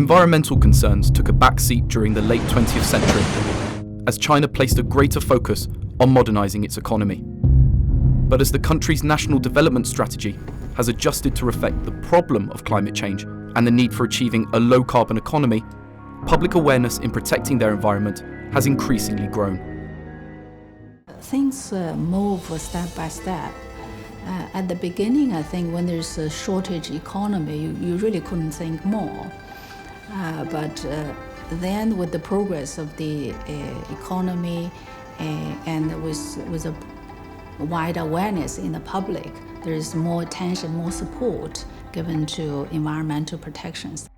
Environmental concerns took a backseat during the late 20th century, as China placed a greater focus on modernising its economy. But as the country's national development strategy has adjusted to reflect the problem of climate change and the need for achieving a low-carbon economy, public awareness in protecting their environment has increasingly grown. Things move step by step. At the beginning, I think when there's a shortage economy, you really couldn't think more. But then with the progress of the economy and with a wide awareness in the public, there is more attention, more support given to environmental protections.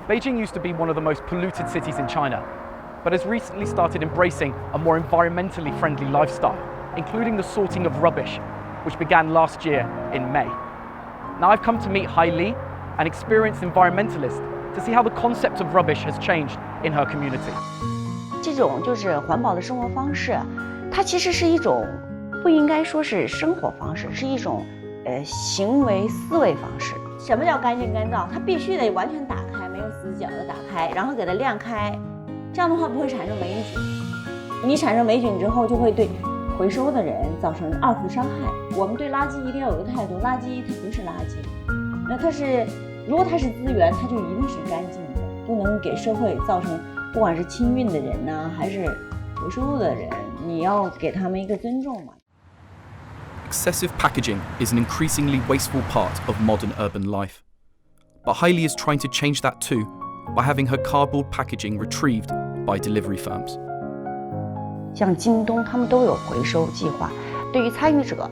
Beijing used to be one of the most polluted cities in China, but has recently started embracing a more environmentally friendly lifestyle, including the sorting of rubbish, which began last year in May. Now I've come to meet Hai Li, an experienced environmentalist, to see how the concept of rubbish has changed in her community. 这种就是环保的生活方式，它其实是一种不应该说是生活方式，是一种行为思维方式。什么叫干净干燥？它必须得完全打开，没有死角的打开，然后给它晾开，这样的话不会产生霉菌。你产生霉菌之后，就会对回收的人造成二次伤害。我们对垃圾一定要有个态度，垃圾它不是垃圾，那它是，如果它是资源，它就一定是干净的，不能给社会造成，不管是清运的人呢，还是回收的人，你要给他们一个尊重嘛。Excessive packaging is an increasingly wasteful part of modern urban life. But Hai Li is trying to change that too by having her cardboard packaging retrieved by delivery firms. 像京东，他们都有回收计划，对于参与者，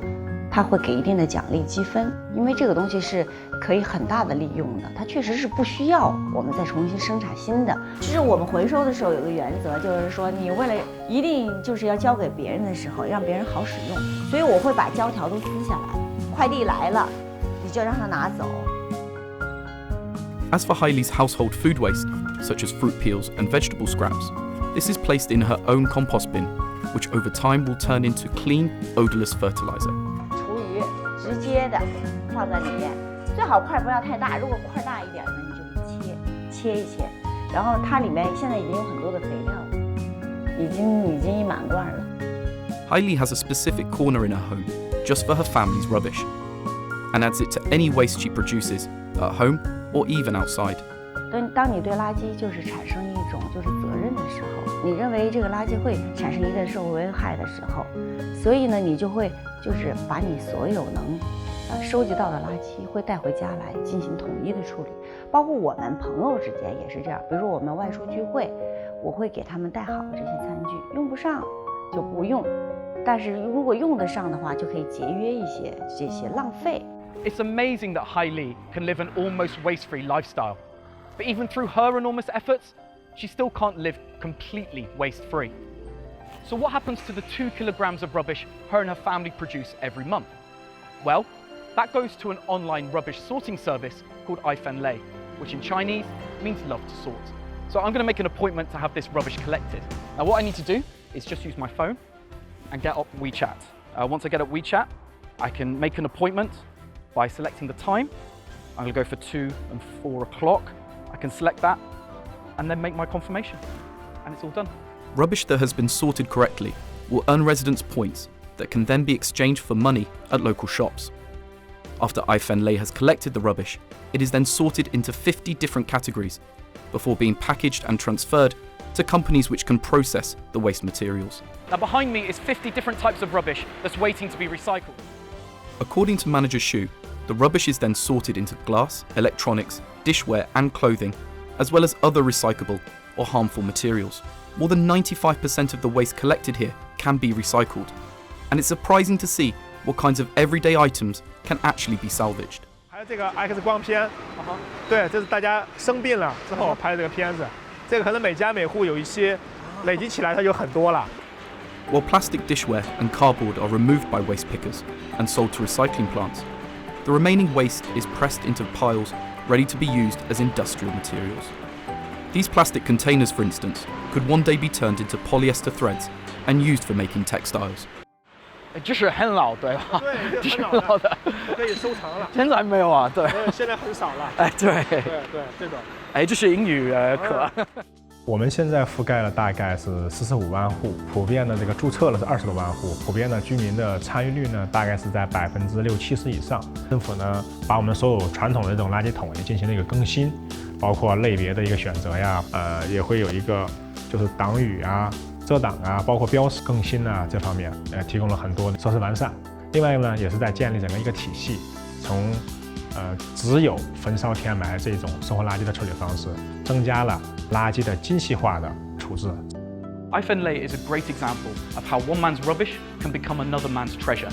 他会给一定的奖励积分，因为这个东西是可以很大的利用的，它确实是不需要我们再重新生产新的。其实我们回收的时候有个原则，就是说你为了一定就是要交给别人的时候，让别人好使用，所以我会把胶条都撕下来，快递来了，你就让他拿走。As for Hai Li's household food waste, such as fruit peels and vegetable scraps, this is placed in her own compost bin, which over time will turn into clean, odorless fertilizer. 厨余直接的放在里面，最好块不要太大，如果块大一点呢，你就切一切，然后它里面现在已经有很多的肥料了，已经一满罐了。Hai Li has a specific corner in her home just for her family's rubbish, and adds it to any waste she produces at home or even outside. 当你对垃圾就是产生一种就是责任的时候，你认为这个垃圾会产生一定社会危害的时候，所以呢，你就会就是把你所有能收集到的垃圾会带回家来进行统一的处理，包括我们朋友之间也是这样。比如说我们外出聚会，我会给他们带好这些餐具，用不上就不用，但是如果用得上的话，就可以节约一些这些浪费。It's amazing that Hai Li can live an almost waste-free lifestyle. But even through her enormous efforts, she still can't live completely waste-free. So what happens to the 2 kilograms of rubbish her and her family produce every month? Well, that goes to an online rubbish sorting service called Lei, which in Chinese means love to sort. So I'm going to make an appointment to have this rubbish collected. Now what I need to do is just use my phone and get up WeChat. Once I get up WeChat, I can make an appointment by selecting the time. I'm going to go for 2 and 4 o'clock. I can select that and then make my confirmation, and it's all done. Rubbish that has been sorted correctly will earn residents points that can then be exchanged for money at local shops. After Lei has collected the rubbish, it is then sorted into 50 different categories before being packaged and transferred to companies which can process the waste materials. Now behind me is 50 different types of rubbish that's waiting to be recycled. According to manager Xu, the rubbish is then sorted into glass, electronics, dishware and clothing, as well as other recyclable or harmful materials. More than 95% of the waste collected here can be recycled, and it's surprising to see what kinds of everyday items can actually be salvaged. 还有这个 X 光片，对，这是大家生病了之后拍的这个片子，这个可能每家每户有一些，累积起来它就很多了。While plastic dishware and cardboard are removed by waste pickers and sold to recycling plants, the remaining waste is pressed into piles ready to be used as industrial materials. These plastic containers, for instance, could one day be turned into polyester threads and used for making textiles. 就是很老，对吧？对，就是很老的，的。可以收藏了。现在没有啊，对。现在很少了。哎，对。对，这种。哎，这是英语课。我们现在覆盖了大概是45万户，普遍的这个注册了是20多万户，普遍的居民的参与率呢，大概是在60%-70%以上。政府呢，把我们所有传统的这种垃圾桶也进行了一个更新，包括类别的一个选择呀，也会有一个就是挡雨啊、遮挡啊，包括标识更新啊这方面，提供了很多的设施完善。另外呢，也是在建立整个一个体系，从只有焚烧填埋这种生活垃圾的处理方式，增加了垃圾的精细化的处置。Beautifying is a great example of how one man's rubbish can become another man's treasure,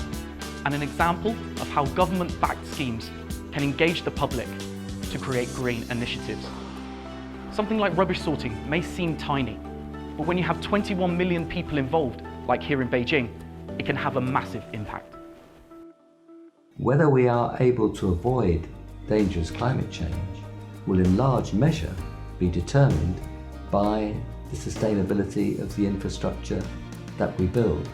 and an example of how government-backed schemes can engage the public to create green initiatives. Something like rubbish sorting may seem tiny, but when you have 21 million people involved, like here in Beijing, it can have a massive impact. Whether we are able to avoid dangerous climate change will in large measure be determined by the sustainability of the infrastructure that we build.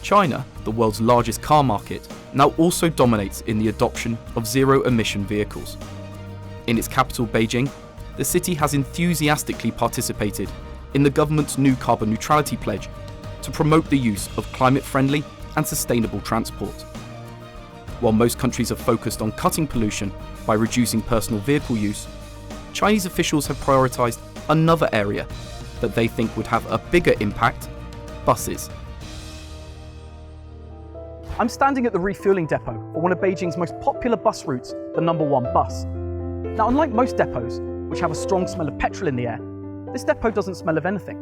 China, the world's largest car market, now also dominates in the adoption of zero-emission vehicles. In its capital, Beijing, the city has enthusiastically participated in the government's new carbon neutrality pledge to promote the use of climate-friendly and sustainable transport. While most countries are focused on cutting pollution by reducing personal vehicle use, Chinese officials have prioritized another area that they think would have a bigger impact: buses. I'm standing at the refueling depot for one of Beijing's most popular bus routes, the number 1 bus. Now, unlike most depots, which have a strong smell of petrol in the air, this depot doesn't smell of anything,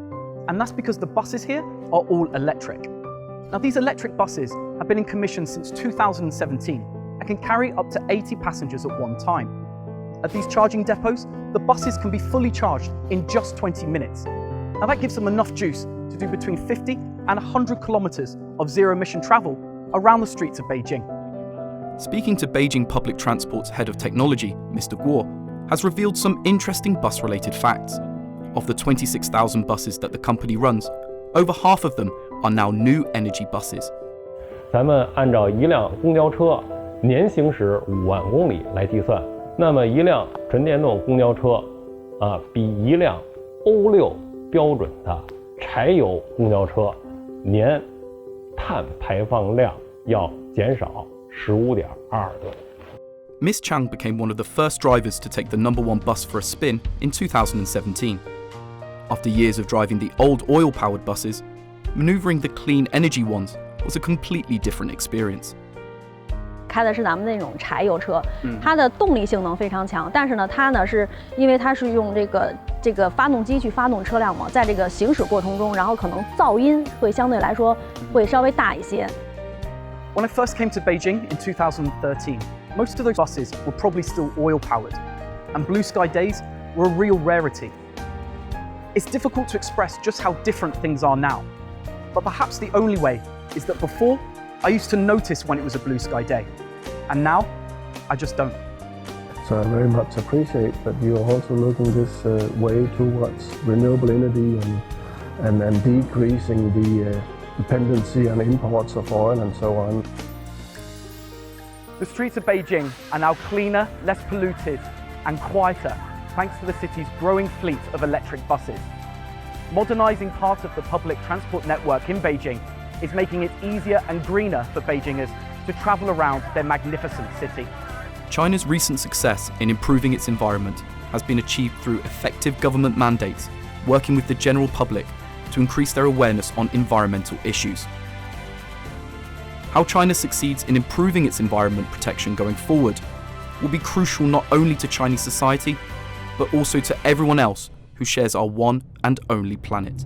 and that's because the buses here are all electric. Now, these electric buses have been in commission since 2017 and can carry up to 80 passengers at one time. At these charging depots, the buses can be fully charged in just 20 minutes. Now, that gives them enough juice to do between 50 and 100 kilometers of zero-emission travel around the streets of Beijing. Speaking to Beijing Public Transport's head of technology, Mr. Guo, has revealed some interesting bus-related facts. Of the 26,000 buses that the company runs, over half of them are now new energy buses. 咱们按照一辆公交车年行驶5万公里来计算，那么一辆纯电动公交车比一辆欧6标准的柴油公交车年碳排放量要减少15.22吨。Ms. Chang became one of the first drivers to take the number 1 bus for a spin in 2017. After years of driving the old oil-powered buses, maneuvering the clean energy ones was a completely different experience. 开的是咱们那种柴油车，它的动力性能非常强，但是呢，它呢是因为它是用这个发动机去发动车辆嘛，在这个行驶过程中，然后可能噪音会相对来说会稍微大一些。When I first came to Beijing in 2013, most of those buses were probably still oil-powered, and blue sky days were a real rarity. It's difficult to express just how different things are now, but perhaps the only way is that before, I used to notice when it was a blue sky day, and now, I just don't. So I very much appreciate that you are also looking this way towards renewable energy and decreasing the dependency on imports of oil and so on. The streets of Beijing are now cleaner, less polluted, and quieter thanks to the city's growing fleet of electric buses. Modernising part of the public transport network in Beijing is making it easier and greener for Beijingers to travel around their magnificent city. China's recent success in improving its environment has been achieved through effective government mandates, working with the general public to increase their awareness on environmental issues. How China succeeds in improving its environment protection going forward will be crucial not only to Chinese society, but also to everyone else who shares our one and only planet.